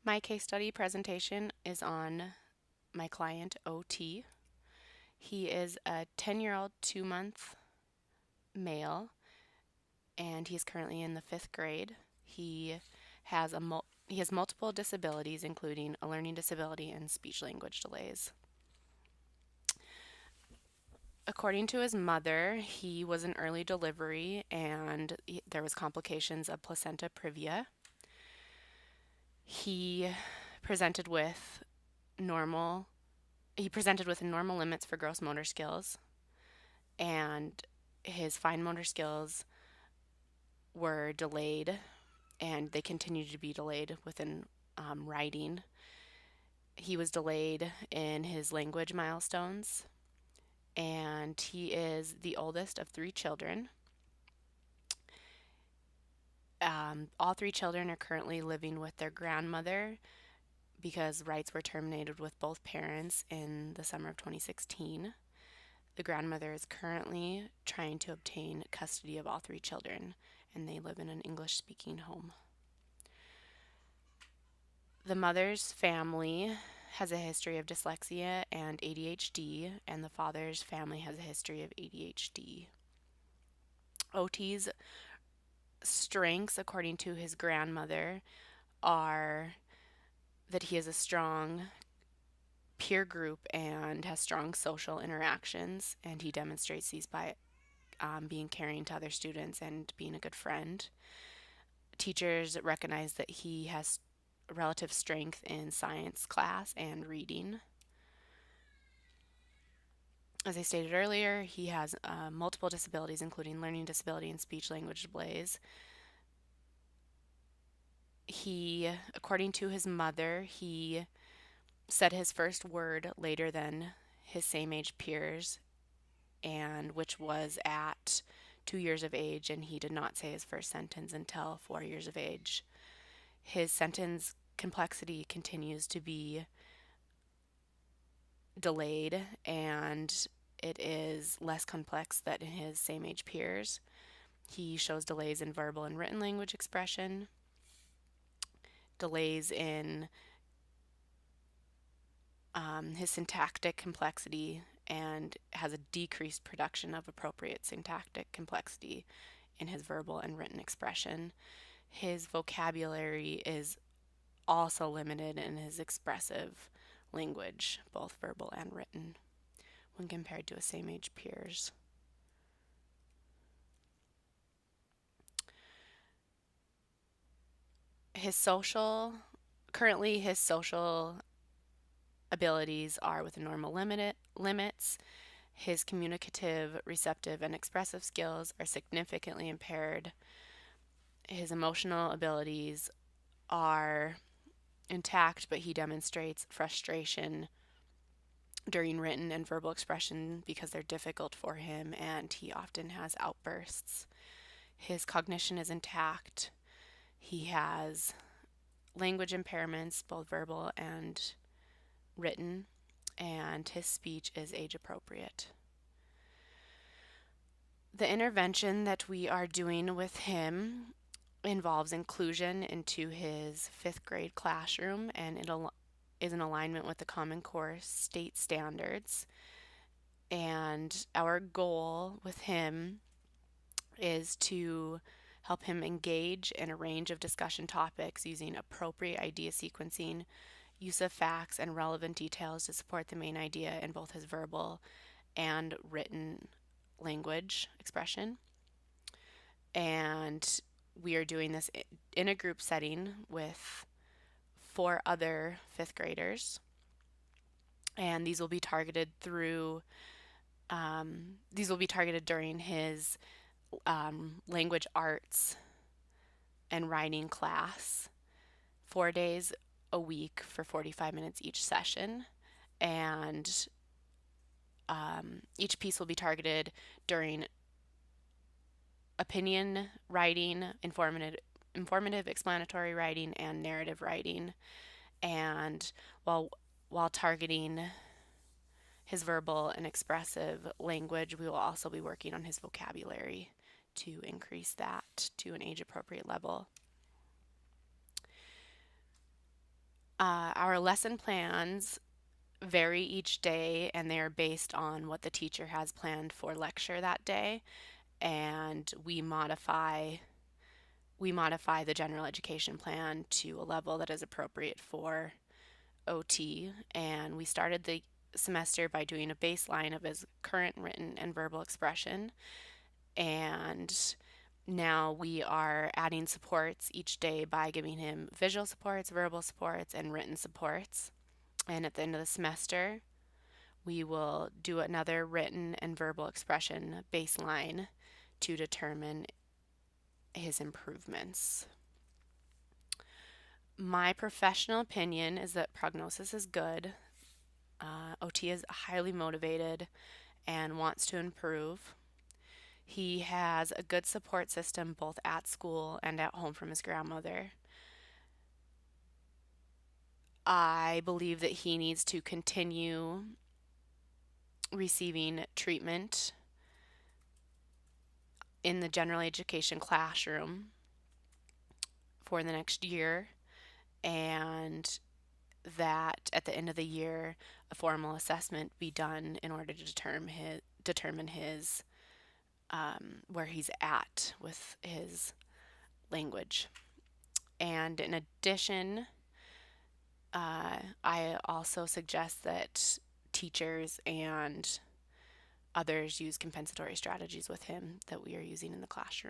My case study presentation is on my client OT. He is a 10-year-old, 2-month male, and he's currently in the 5th grade. He has multiple disabilities, including a learning disability and speech language delays. According to his mother, he was an early delivery and there was complications of placenta previa. He presented with normal he presented with normal limits for gross motor skills, and his fine motor skills were delayed, and they continued to be delayed within writing. He was delayed in his language milestones, and he is the oldest of 3 children. All 3 children are currently living with their grandmother because rights were terminated with both parents in the summer of 2016. The grandmother is currently trying to obtain custody of all 3 children, and they live in an English-speaking home. The mother's family has a history of dyslexia and ADHD, and the father's family has a history of ADHD. OT's strengths, according to his grandmother, are that he has a strong peer group and has strong social interactions, and he demonstrates these by being caring to other students and being a good friend. Teachers recognize that he has relative strength in science class and reading. As I stated earlier, he has multiple disabilities, including learning disability and speech language delays. According to his mother, he said his first word later than his same age peers, and which was at 2 years of age, and he did not say his first sentence until 4 years of age. His sentence complexity continues to be delayed, and it is less complex than his same age peers. He shows delays in verbal and written language expression, delays in his syntactic complexity, and has a decreased production of appropriate syntactic complexity in his verbal and written expression. His vocabulary is also limited in his expressive language, both verbal and written, when compared to his same age peers. Currently his social abilities are within normal limits. His communicative, receptive, and expressive skills are significantly impaired. His emotional abilities are intact, but he demonstrates frustration during written and verbal expression because they're difficult for him, and he often has outbursts. His cognition is intact. He has language impairments, both verbal and written, and his speech is age appropriate. The intervention that we are doing with him involves inclusion into his 5th grade classroom, and it is in alignment with the Common Core state standards. And our goal with him is to help him engage in a range of discussion topics using appropriate idea sequencing, use of facts, and relevant details to support the main idea in both his verbal and written language expression. And we are doing this in a group setting with 4 other 5th graders. And these will be targeted during his language arts and writing class, 4 days a week for 45 minutes each session. And each piece will be targeted during opinion writing, informative explanatory writing, and narrative writing. And while targeting his verbal and expressive language, we will also be working on his vocabulary to increase that to an age appropriate level. Our lesson plans vary each day, and they are based on what the teacher has planned for lecture that day, and we modify the general education plan to a level that is appropriate for OT. And we started the semester by doing a baseline of his current written and verbal expression, and now we are adding supports each day by giving him visual supports, verbal supports, and written supports. And at the end of the semester, we will do another written and verbal expression baseline to determine his improvements. My professional opinion is that prognosis is good. OT is highly motivated and wants to improve. He has a good support system both at school and at home from his grandmother. I believe that he needs to continue receiving treatment in the general education classroom for the next year, and that at the end of the year, a formal assessment be done in order to determine his where he's at with his language. And in addition, I also suggest that teachers and others use compensatory strategies with him that we are using in the classroom.